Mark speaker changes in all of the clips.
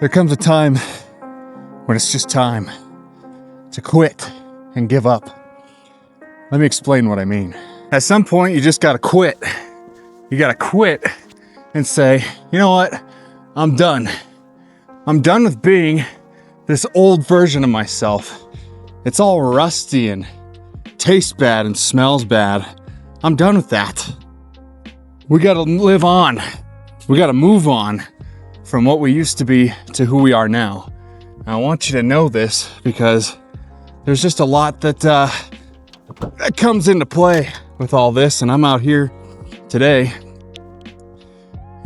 Speaker 1: There comes a time when it's just time to quit and give up. Let me explain what I mean. At some point, you just gotta quit. You gotta quit and say, you know what? I'm done. I'm done with being this old version of myself. It's all rusty and tastes bad and smells bad. I'm done with that. We gotta live on. We gotta move on from what we used to be to who we are now. And I want you to know this because there's just a lot that comes into play with all this. And I'm out here today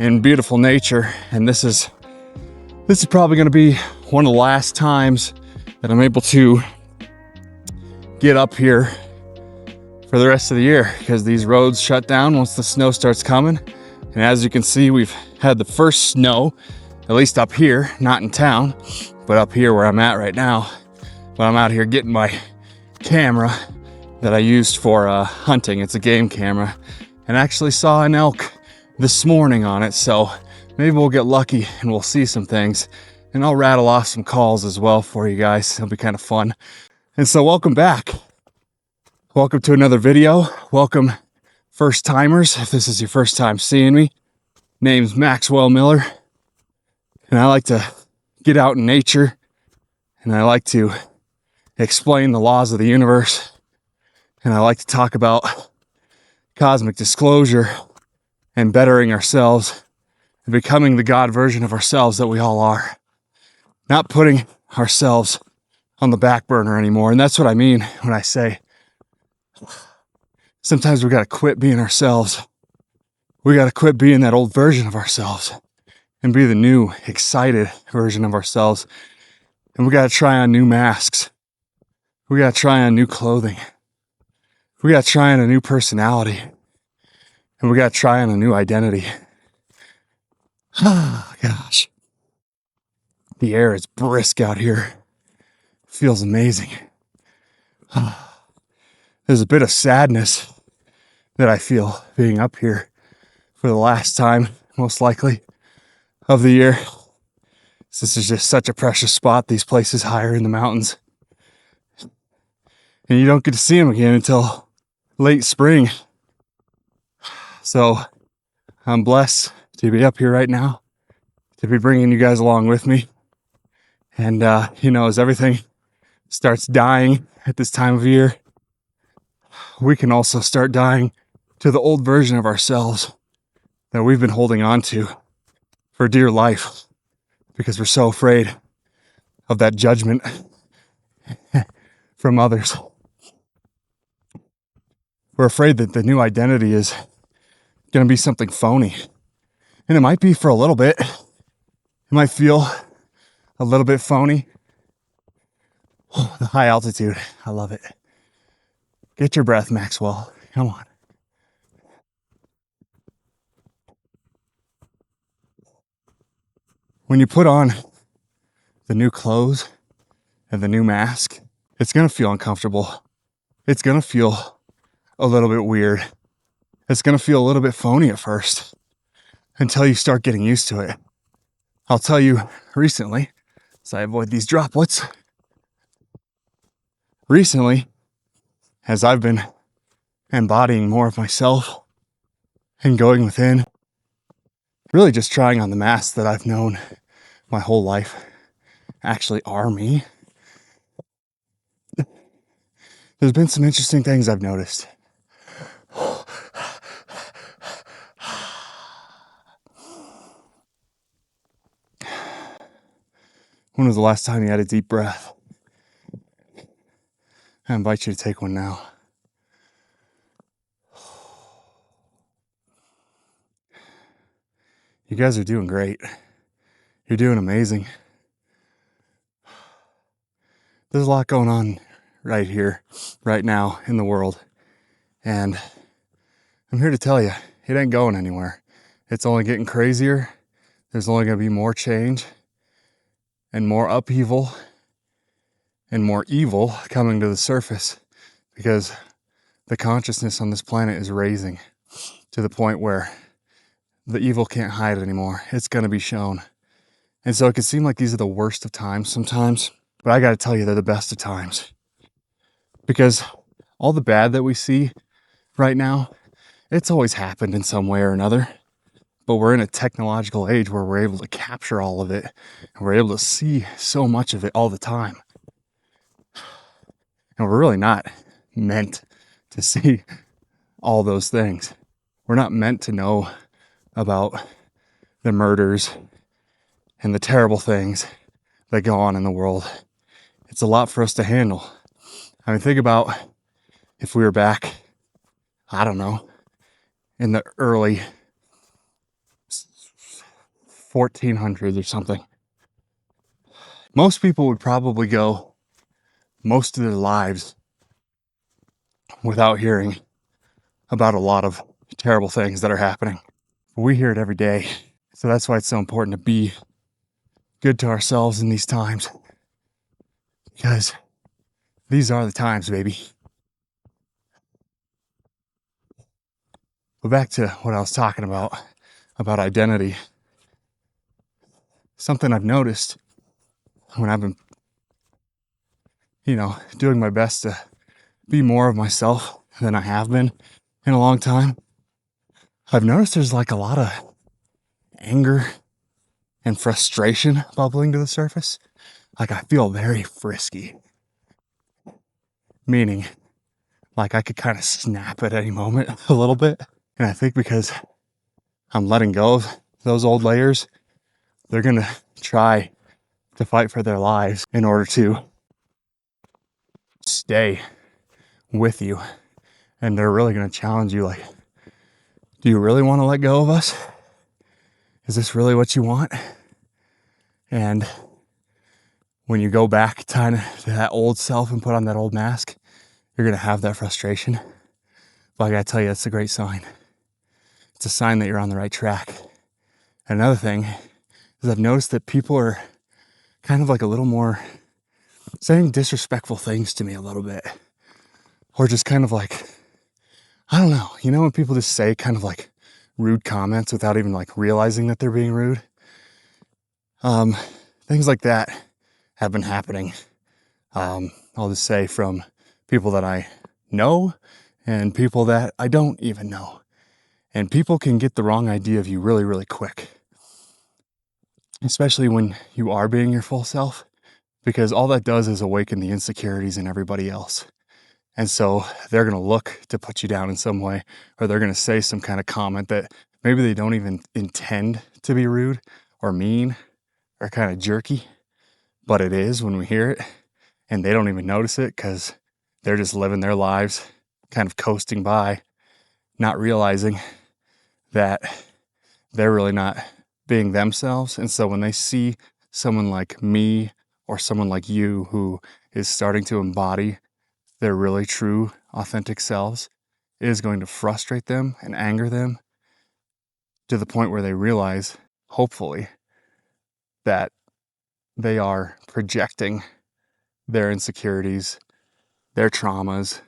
Speaker 1: in beautiful nature, and this is probably going to be one of the last times that I'm able to get up here for the rest of the year, because these roads shut down once the snow starts coming. And as you can see, we've had the first snow, at least up here, not in town, but up here where I'm at right now. But I'm out here getting my camera that I used for hunting. It's a game camera, and I actually saw an elk this morning on it. So maybe we'll get lucky and we'll see some things, and I'll rattle off some calls as well for you guys. It'll be kind of fun. And so welcome back. Welcome to another video. Welcome first timers. If this is your first time seeing me, name's Maxwell Miller, and I like to get out in nature, and I like to explain the laws of the universe, and I like to talk about cosmic disclosure and bettering ourselves and becoming the God version of ourselves that we all are. Not putting ourselves on the back burner anymore. And that's what I mean when I say sometimes we got to quit being ourselves. We got to quit being that old version of ourselves and be the new, excited version of ourselves. And we got to try on new masks. We got to try on new clothing. We got to try on a new personality. And we got to try on a new identity. Oh, gosh. The air is brisk out here. Feels amazing. There's a bit of sadness that I feel being up here for the last time, most likely, of the year. This is just such a precious spot, these places higher in the mountains. And you don't get to see them again until late spring. So I'm blessed to be up here right now, to be bringing you guys along with me. And, as everything starts dying at this time of year, we can also start dying to the old version of ourselves that we've been holding on to for dear life, because we're so afraid of that judgment from others. We're afraid that the new identity is going to be something phony. And it might be for a little bit. It might feel a little bit phony. Oh, the high altitude. I love it. Get your breath, Maxwell. Come on. When you put on the new clothes and the new mask, it's going to feel uncomfortable. It's going to feel a little bit weird. It's going to feel a little bit phony at first until you start getting used to it. I'll tell you recently, as I avoid these droplets, recently, as I've been embodying more of myself and going within, really just trying on the masks that I've known my whole life actually are me. There's been some interesting things I've noticed. When was the last time you had a deep breath? I invite you to take one now. You guys are doing great. You're doing amazing. There's a lot going on right here, right now in the world. And I'm here to tell you, it ain't going anywhere. It's only getting crazier. There's only going to be more change and more upheaval and more evil coming to the surface, because the consciousness on this planet is raising to the point where the evil can't hide anymore. It's going to be shown. And so it can seem like these are the worst of times sometimes, but I got to tell you, they're the best of times. Because all the bad that we see right now, it's always happened in some way or another. But we're in a technological age where we're able to capture all of it, and we're able to see so much of it all the time. And we're really not meant to see all those things. We're not meant to know about the murders and the terrible things that go on in the world. It's a lot for us to handle. I mean, think about if we were back, I don't know, in the early 1400s or something. Most people would probably go most of their lives without hearing about a lot of terrible things that are happening. But we hear it every day. So that's why it's so important to be good to ourselves in these times. Because these are the times, baby. But back to what I was talking about identity. Something I've noticed when I've been, doing my best to be more of myself than I have been in a long time. I've noticed there's like a lot of anger and frustration bubbling to the surface. Like I feel very frisky. Meaning, like I could kind of snap at any moment a little bit. And I think because I'm letting go of those old layers, they're going to try to fight for their lives in order to stay with you. And they're really going to challenge you like, do you really want to let go of us? Is this really what you want? And when you go back to that old self and put on that old mask, you're going to have that frustration. But I got to tell you, it's a great sign. It's a sign that you're on the right track. Another thing is I've noticed that people are kind of like a little more saying disrespectful things to me a little bit. Or just kind of like, I don't know, when people just say kind of like rude comments without even like realizing that they're being rude. Things like that have been happening. I'll just say from people that I know and people that I don't even know. And people can get the wrong idea of you really, really quick. Especially when you are being your full self, because all that does is awaken the insecurities in everybody else. And so they're going to look to put you down in some way, or they're going to say some kind of comment that maybe they don't even intend to be rude or mean or kind of jerky, but it is when we hear it, and they don't even notice it because they're just living their lives, kind of coasting by, not realizing that they're really not being themselves. And so when they see someone like me or someone like you who is starting to embody their really true, authentic selves, it is going to frustrate them and anger them to the point where they realize, hopefully, that they are projecting their insecurities, their traumas,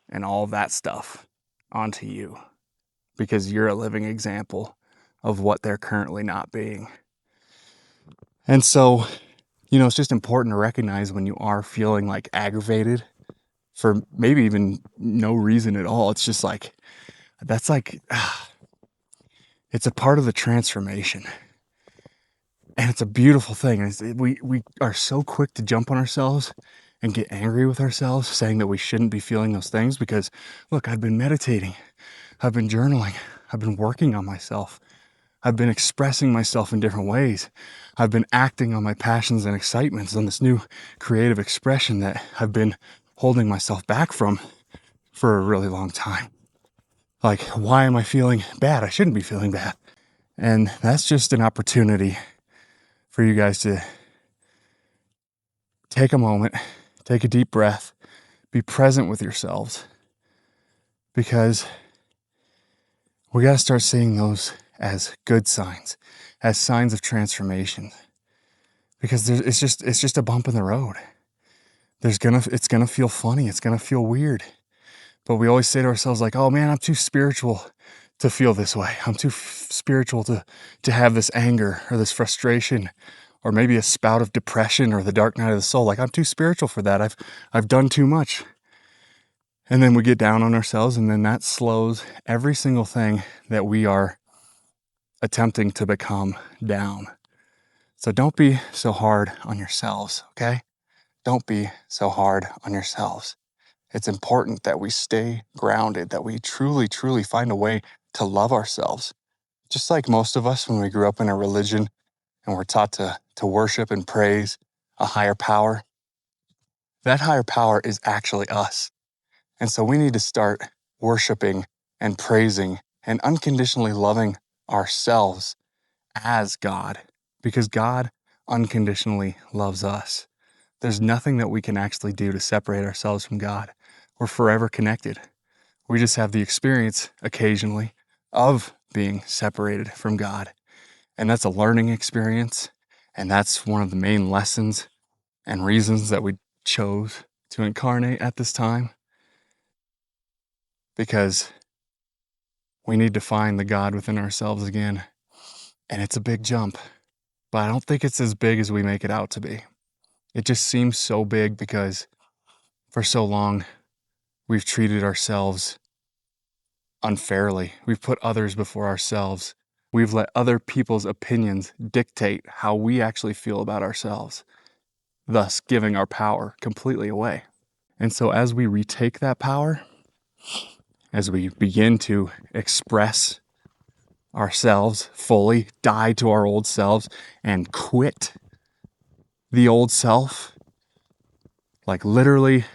Speaker 1: and all of that stuff onto you because you're a living example of what they're currently not being. And so, it's just important to recognize when you are feeling like aggravated for maybe even no reason at all. It's just like, that's like, it's a part of the transformation. And it's a beautiful thing. We are so quick to jump on ourselves and get angry with ourselves, saying that we shouldn't be feeling those things because, look, I've been meditating, I've been journaling, I've been working on myself, I've been expressing myself in different ways, I've been acting on my passions and excitements on this new creative expression that I've been holding myself back from for a really long time. Like, why am I feeling bad? I shouldn't be feeling bad. And that's just an opportunity for you guys to take a moment, take a deep breath, be present with yourselves, because we got to start seeing those as good signs, as signs of transformation, because it's just a bump in the road. It's gonna feel funny, it's gonna feel weird, but we always say to ourselves like, oh man, I'm too spiritual to feel this way. I'm too spiritual to have this anger or this frustration, or maybe a spout of depression or the dark night of the soul. Like, I'm too spiritual for that. I've done too much. And then we get down on ourselves, and then that slows every single thing that we are attempting to become down. So don't be so hard on yourselves, okay? Don't be so hard on yourselves. It's important that we stay grounded, that we truly, truly find a way to love ourselves. Just like most of us when we grew up in a religion and we're taught to worship and praise a higher power, that higher power is actually us. And so we need to start worshiping and praising and unconditionally loving ourselves as God, because God unconditionally loves us. There's nothing that we can actually do to separate ourselves from God. We're forever connected. We just have the experience occasionally of being separated from God. And that's a learning experience. And that's one of the main lessons and reasons that we chose to incarnate at this time. Because we need to find the God within ourselves again. And it's a big jump, but I don't think it's as big as we make it out to be. It just seems so big because for so long, we've treated ourselves unfairly. We've put others before ourselves. We've let other people's opinions dictate how we actually feel about ourselves, thus giving our power completely away. And so as we retake that power, as we begin to express ourselves fully, die to our old selves, and quit the old self, like literally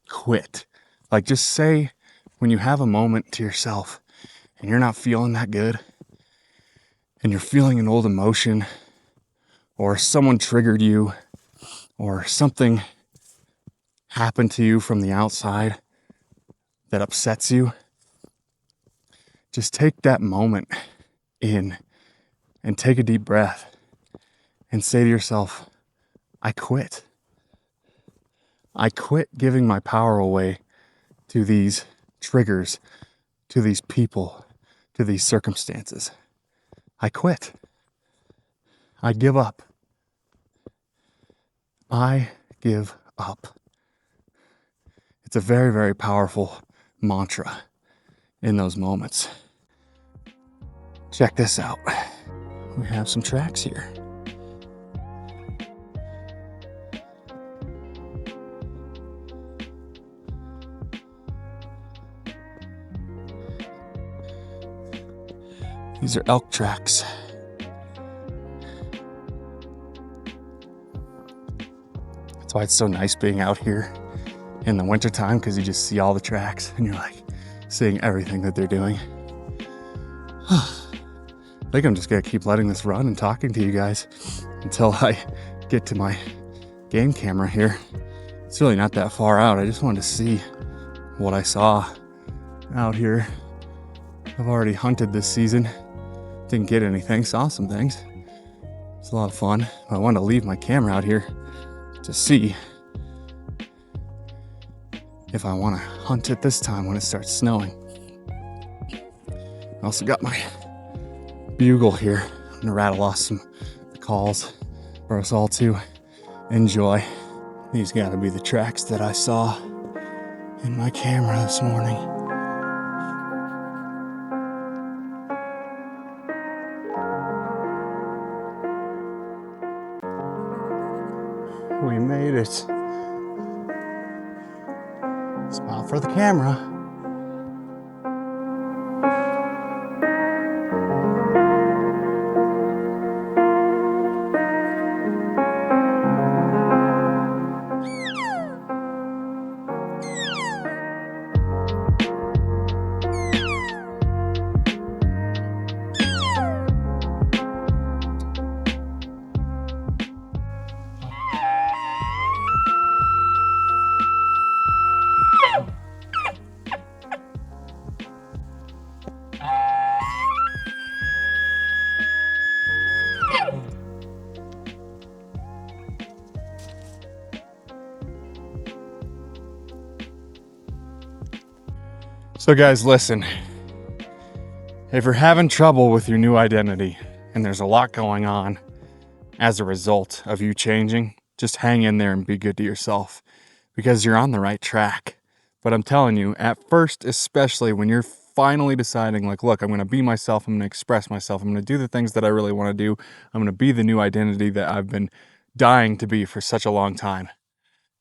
Speaker 1: quit. Like, just say when you have a moment to yourself and you're not feeling that good and you're feeling an old emotion, or someone triggered you, or something happened to you from the outside that upsets you, just take that moment in and take a deep breath and say to yourself, I quit. I quit giving my power away to these triggers, to these people, to these circumstances. I quit. I give up. I give up. It's a very, very powerful mantra in those moments. Check this out. We have some tracks here. These are elk tracks. That's why it's so nice being out here in the wintertime, because you just see all the tracks and you're like seeing everything that they're doing. I think I'm just gonna keep letting this run and talking to you guys until I get to my game camera here. It's really not that far out. I just wanted to see what I saw out here. I've already hunted this season. Didn't get anything, saw some things. It's a lot of fun. I wanted to leave my camera out here to see if I want to hunt it this time when it starts snowing. I also got my bugle here. I'm gonna rattle off some calls for us all to enjoy. These gotta be the tracks that I saw in my camera this morning. We made it. Smile for the camera. So guys, listen, If you're having trouble with your new identity, and there's a lot going on as a result of you changing, just hang in there and be good to yourself, because you're on the right track. But I'm telling you, at first, especially when you're finally deciding, like, look, I'm going to be myself, I'm going to express myself, I'm going to do the things that I really want to do, I'm going to be the new identity that I've been dying to be for such a long time.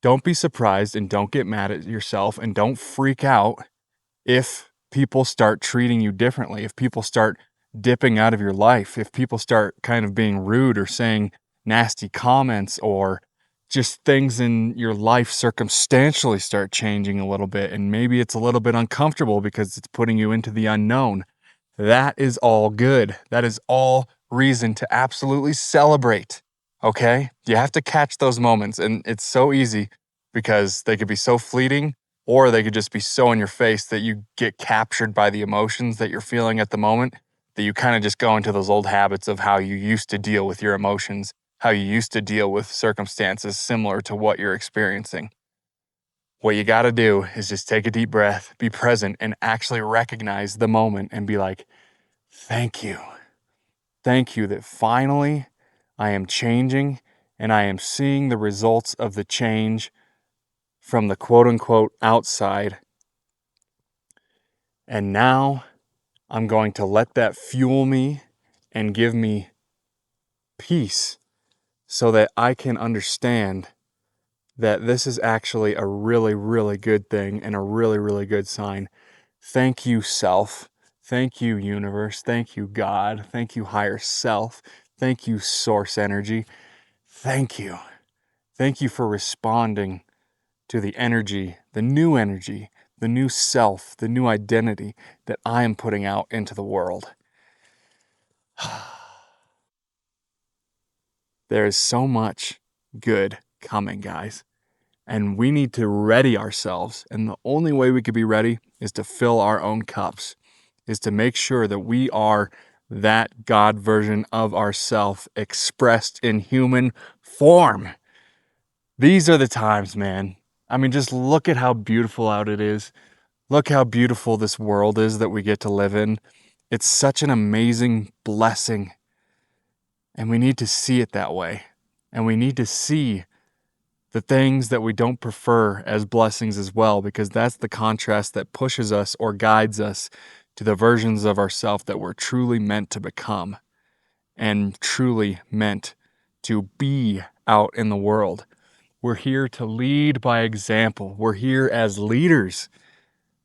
Speaker 1: Don't be surprised and don't get mad at yourself and don't freak out if people start treating you differently, if people start dipping out of your life, if people start kind of being rude or saying nasty comments, or just things in your life circumstantially start changing a little bit, and maybe it's a little bit uncomfortable because it's putting you into the unknown. That is all good. That is all reason to absolutely celebrate. Okay? You have to catch those moments, and it's so easy because they could be so fleeting, or they could just be so in your face that you get captured by the emotions that you're feeling at the moment, that you kind of just go into those old habits of how you used to deal with your emotions, how you used to deal with circumstances similar to what you're experiencing. What you got to do is just take a deep breath, be present, and actually recognize the moment and be like, thank you. Thank you that finally I am changing and I am seeing the results of the change from the quote unquote outside. And now I'm going to let that fuel me and give me peace so that I can understand that this is actually a really, really good thing and a really, really good sign. Thank you, self. Thank you, universe. Thank you, God. Thank you, higher self. Thank you, source energy. Thank you. Thank you for responding to the energy, the new self, the new identity that I am putting out into the world. There is so much good coming, guys. And we need to ready ourselves. And the only way we could be ready is to fill our own cups, is to make sure that we are that God version of ourself expressed in human form. These are the times, man. I mean, just look at how beautiful out it is. Look how beautiful this world is that we get to live in. It's such an amazing blessing. And we need to see it that way. And we need to see the things that we don't prefer as blessings as well, because that's the contrast that pushes us or guides us to the versions of ourselves that we're truly meant to become and truly meant to be out in the world. We're here to lead by example. We're here as leaders,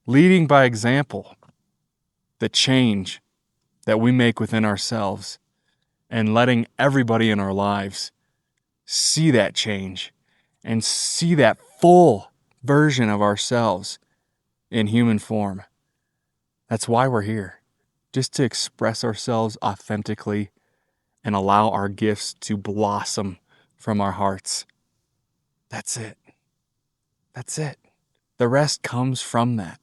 Speaker 1: leading by example, the change that we make within ourselves and letting everybody in our lives see that change and see that full version of ourselves in human form. That's why we're here, just to express ourselves authentically and allow our gifts to blossom from our hearts. That's it. That's it. The rest comes from that.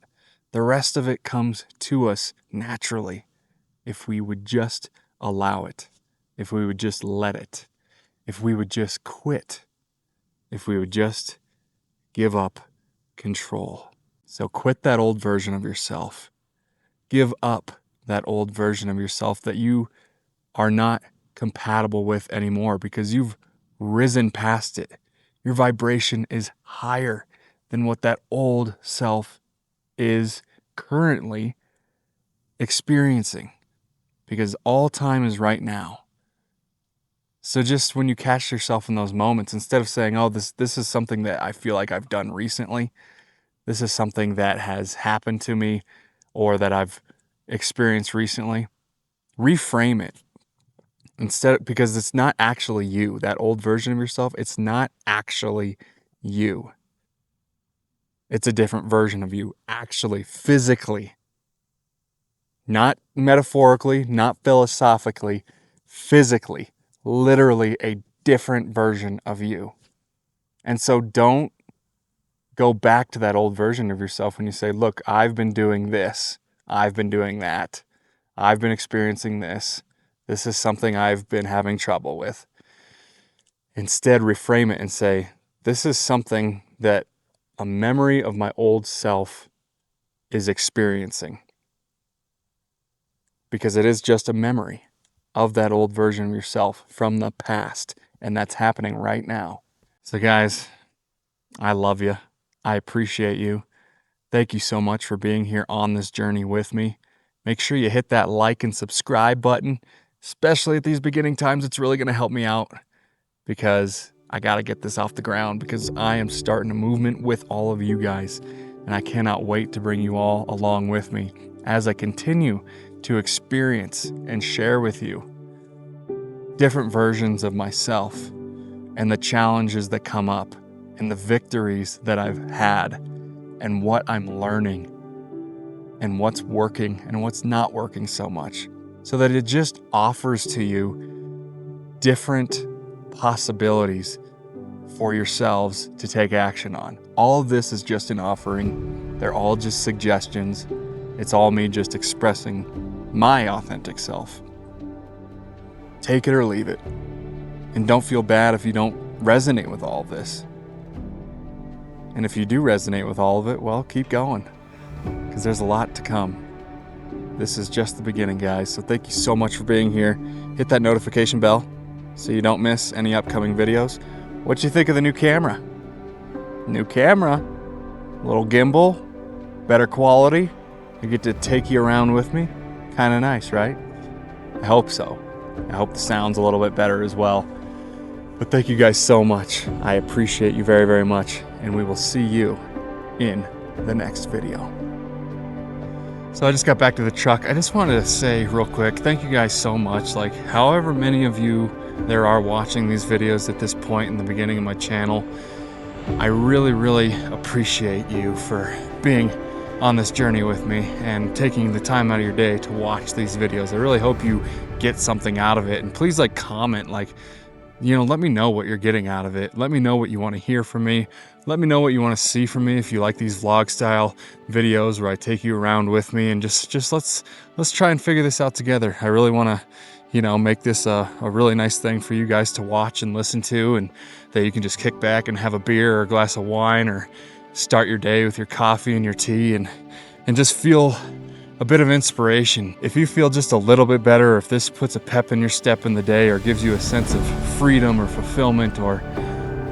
Speaker 1: The rest of it comes to us naturally if we would just allow it, if we would just let it, if we would just quit, if we would just give up control. So quit that old version of yourself. Give up that old version of yourself that you are not compatible with anymore because you've risen past it. Your vibration is higher than what that old self is currently experiencing, because all time is right now. So just when you catch yourself in those moments, instead of saying, oh, this is something that I feel like I've done recently, this is something that has happened to me or that I've experienced recently, reframe it. Instead, because it's not actually you, that old version of yourself, it's not actually you. It's a different version of you, actually, physically. Not metaphorically, not philosophically, physically, literally a different version of you. And so don't go back to that old version of yourself when you say, look, I've been doing this, I've been doing that, I've been experiencing this, this is something I've been having trouble with. Instead, reframe it and say, this is something that a memory of my old self is experiencing. because it is just a memory of that old version of yourself from the past, and that's happening right now. So guys, I love you. I appreciate you. Thank you so much for being here on this journey with me. Make sure you hit that like and subscribe button, especially at these beginning times. It's really going to help me out because I got to get this off the ground, because I am starting a movement with all of you guys, and I cannot wait to bring you all along with me as I continue to experience and share with you different versions of myself and the challenges that come up and the victories that I've had and what I'm learning and what's working and what's not working so much, so that it just offers to you different possibilities for yourselves to take action on. All of this is just an offering. They're all just suggestions. It's all me just expressing my authentic self. Take it or leave it. And don't feel bad if you don't resonate with all of this. And if you do resonate with all of it, well, keep going, because there's a lot to come. This is just the beginning, guys. So thank you so much for being here. Hit that notification bell so you don't miss any upcoming videos. What you think of the new camera? New camera, little gimbal, better quality. I get to take you around with me. Kind of nice, right? I hope so. I hope the sound's a little bit better as well. But thank you guys so much. I appreciate you very, very much. And we will see you in the next video. So I just got back to the truck. I just wanted to say real quick, thank you guys so much. Like, however many of you there are watching these videos at this point in the beginning of my channel, I really, really appreciate you for being on this journey with me and taking the time out of your day to watch these videos. I really hope you get something out of it. And please, like, comment, like, you know, let me know what you're getting out of it. Let me know what you want to hear from me. Let me know what you want to see from me. If you like these vlog style videos where I take you around with me, and just let's try and figure this out together. I really want to, you know, make this a really nice thing for you guys to watch and listen to, and that you can just kick back and have a beer or a glass of wine, or start your day with your coffee and your tea, and just feel a bit of inspiration. If you feel just a little bit better, or if this puts a pep in your step in the day, or gives you a sense of freedom or fulfillment or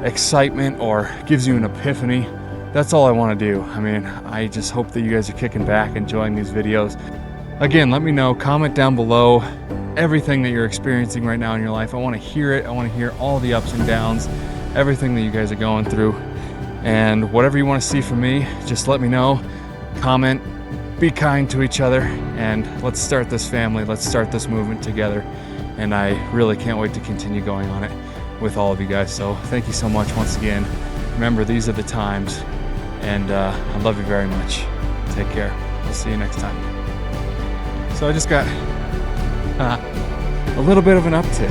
Speaker 1: excitement, or gives you an epiphany, that's all I want to do. I mean, I just hope that you guys are kicking back, enjoying these videos. Again, let me know, comment down below everything that you're experiencing right now in your life. I want to hear it. I want to hear all the ups and downs, everything that you guys are going through. And whatever you want to see from me, just let me know. Comment, be kind to each other, and let's start this family. Let's start this movement together. And I really can't wait to continue going on it with all of you guys. So thank you so much once again. Remember, these are the times, and I love you very much. Take care. We'll see you next time. So I just got a little bit of an uptick.